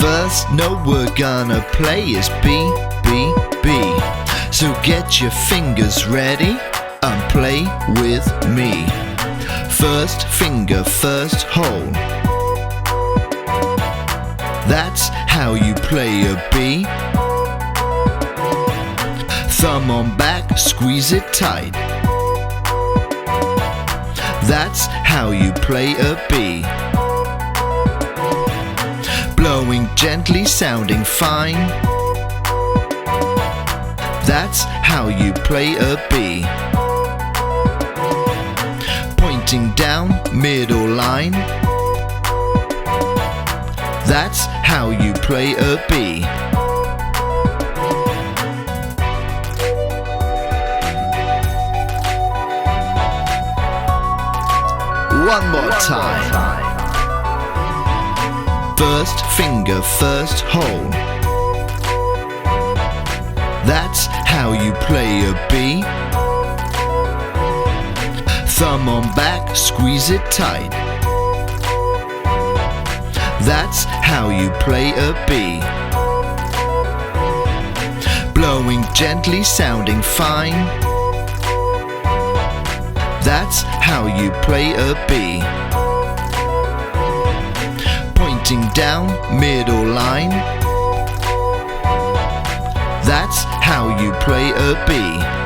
First note we're gonna play is B, B, B. So get your fingers ready and play with me. First finger, first hole. That's how you play a B. Thumb on back, squeeze it tight. That's how you play a B. Blowing gently, sounding fine. That's how you play a B. Pointing down, middle line. That's how you play a B. One more time. First finger, first hole. That's how you play a B. Thumb on back, squeeze it tight. That's how you play a B. Blowing gently, sounding fine. That's how you play a B. Pointing down, middle line. That's how you play a B.